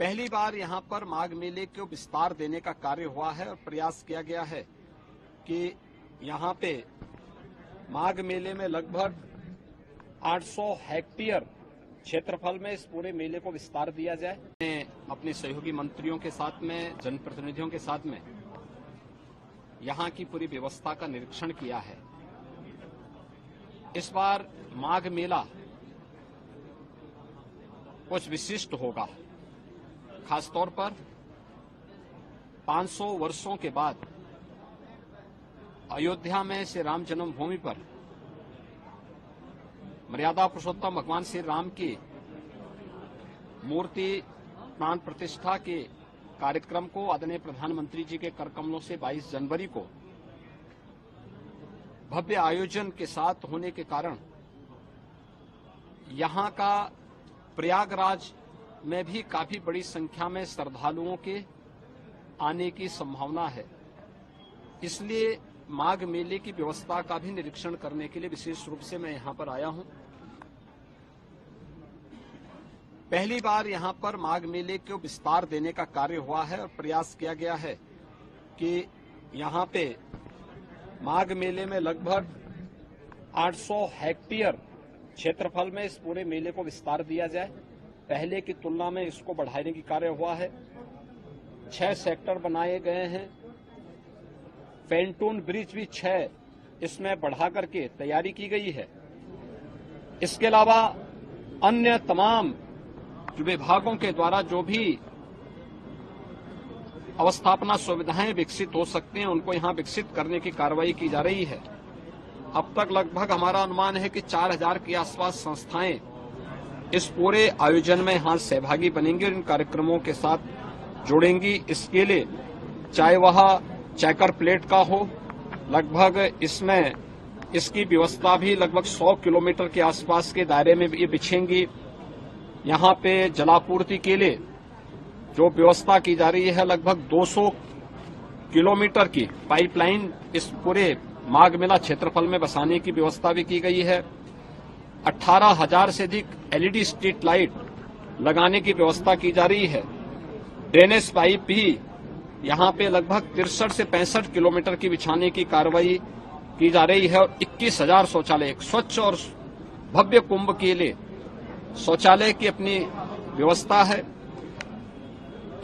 पहली बार यहां पर माघ मेले को विस्तार देने का कार्य हुआ है और प्रयास किया गया है कि यहां पे माघ मेले में लगभग 800 हेक्टेयर क्षेत्रफल में इस पूरे मेले को विस्तार दिया जाए। मैंने अपने सहयोगी मंत्रियों के साथ में, जनप्रतिनिधियों के साथ में यहां की पूरी व्यवस्था का निरीक्षण किया है। इस बार माघ मेला कुछ विशिष्ट होगा, खासतौर पर 500 वर्षों के बाद अयोध्या में श्री राम जन्मभूमि पर मर्यादा पुरुषोत्तम भगवान श्री राम की मूर्ति प्राण प्रतिष्ठा के कार्यक्रम को आदरणीय प्रधानमंत्री जी के कर कमलों से 22 जनवरी को भव्य आयोजन के साथ होने के कारण यहां का प्रयागराज में भी काफी बड़ी संख्या में श्रद्धालुओं के आने की संभावना है। इसलिए माघ मेले की व्यवस्था का भी निरीक्षण करने के लिए विशेष रूप से मैं यहां पर आया हूं। पहली बार यहां पर माघ मेले को विस्तार देने का कार्य हुआ है और प्रयास किया गया है कि यहां पे माघ मेले में लगभग 800 हेक्टेयर क्षेत्रफल में इस पूरे मेले को विस्तार दिया जाए। पहले की तुलना में इसको बढ़ाने की कार्य हुआ है। 6 सेक्टर बनाए गए हैं। पेंटून ब्रिज भी 6 इसमें बढ़ा करके तैयारी की गई है। इसके अलावा अन्य तमाम विभागों के द्वारा जो भी अवस्थापना सुविधाएं विकसित हो सकती हैं उनको यहां विकसित करने की कार्रवाई की जा रही है। अब तक लगभग हमारा अनुमान है कि 4000 के आसपास संस्थाएं इस पूरे आयोजन में यहां सहभागी बनेंगी और इन कार्यक्रमों के साथ जुड़ेंगी। इसके लिए चाहे वह चेकर प्लेट का हो, लगभग इसमें इसकी व्यवस्था भी लगभग 100 किलोमीटर के आसपास के दायरे में ये बिछेंगी। यहां पे जलापूर्ति के लिए जो व्यवस्था की जा रही है, लगभग 200 किलोमीटर की पाइपलाइन इस पूरे माघ मेला क्षेत्रफल में बसाने की व्यवस्था भी की गई है। 18,000 से अधिक एलईडी स्ट्रीट लाइट लगाने की व्यवस्था की जा रही है। ड्रेनेज पाइप भी यहां पे लगभग 63 से 65 किलोमीटर की बिछाने की कार्रवाई की जा रही है और 21,000 शौचालय, स्वच्छ और भव्य कुंभ के लिए शौचालय की अपनी व्यवस्था है।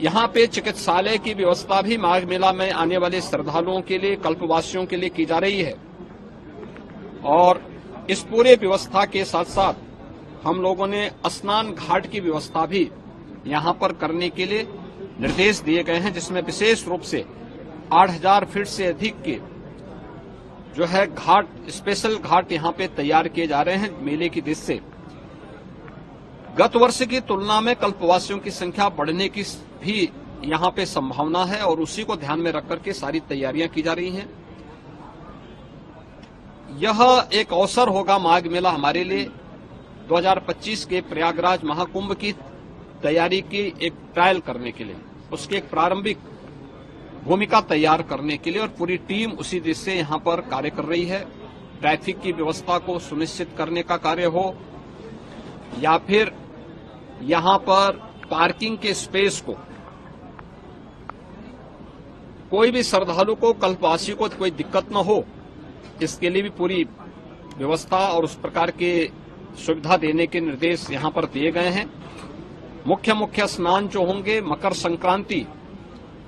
यहां पे चिकित्सालय की व्यवस्था भी माघ मेला में आने वाले श्रद्धालुओं के लिए, कल्पवासियों के लिए की जा रही है। और इस पूरे व्यवस्था के साथ साथ हम लोगों ने स्नान घाट की व्यवस्था भी यहां पर करने के लिए निर्देश दिए गए हैं, जिसमें विशेष रूप से 8000 फीट से अधिक के जो है घाट, स्पेशल घाट यहां पे तैयार किए जा रहे हैं मेले की दृष्टि से। गत वर्ष की तुलना में कल्पवासियों की संख्या बढ़ने की भी यहां पे संभावना है और उसी को ध्यान में रख करके सारी तैयारियां की जा रही हैं। यह एक अवसर होगा माघ मेला हमारे लिए 2025 के प्रयागराज महाकुंभ की तैयारी की एक ट्रायल करने के लिए, उसकी एक प्रारंभिक भूमिका तैयार करने के लिए, और पूरी टीम उसी दिशा से यहां पर कार्य कर रही है। ट्रैफिक की व्यवस्था को सुनिश्चित करने का कार्य हो या फिर यहां पर पार्किंग के स्पेस को, कोई भी श्रद्धालु को, कल्पवासी को कोई दिक्कत न हो, इसके लिए भी पूरी व्यवस्था और उस प्रकार के सुविधा देने के निर्देश यहां पर दिए गए हैं। मुख्य स्नान जो होंगे, मकर संक्रांति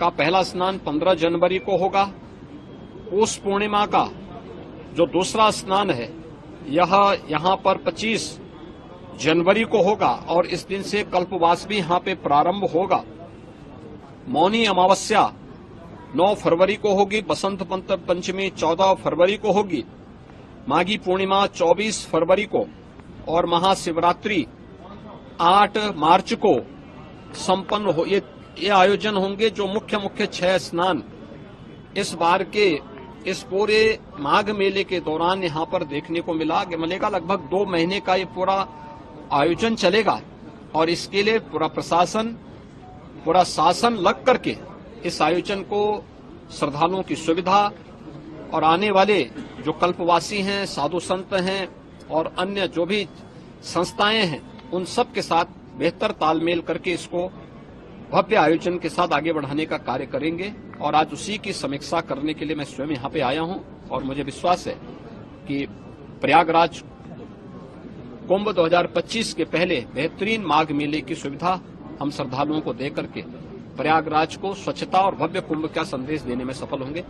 का पहला स्नान 15 जनवरी को होगा। पौष पूर्णिमा का जो दूसरा स्नान है यह यहां पर 25 जनवरी को होगा और इस दिन से कल्पवास भी यहां पे प्रारंभ होगा। मौनी अमावस्या 9 फरवरी को होगी। बसंत पंचमी 14 फरवरी को होगी। माघी पूर्णिमा 24 फरवरी को और महाशिवरात्रि 8 मार्च को संपन्न हो। ये आयोजन होंगे जो मुख्य 6 स्नान इस बार के इस पूरे माघ मेले के दौरान यहां पर देखने को मिलेगा। लगभग 2 महीने का ये पूरा आयोजन चलेगा और इसके लिए पूरा प्रशासन, पूरा शासन लग करके इस आयोजन को श्रद्धालुओं की सुविधा और आने वाले जो कल्पवासी हैं, साधु संत हैं और अन्य जो भी संस्थाएं हैं, उन सब के साथ बेहतर तालमेल करके इसको भव्य आयोजन के साथ आगे बढ़ाने का कार्य करेंगे और आज उसी की समीक्षा करने के लिए मैं स्वयं यहाँ पे आया हूँ और मुझे विश्वास है कि प्रयागराज कुंभ 2025 के पहले बेहतरीन माघ मेले की सुविधा हम श्रद्धालुओं को दे करके प्रयागराज को स्वच्छता और भव्य कुंभ का संदेश देने में सफल होंगे।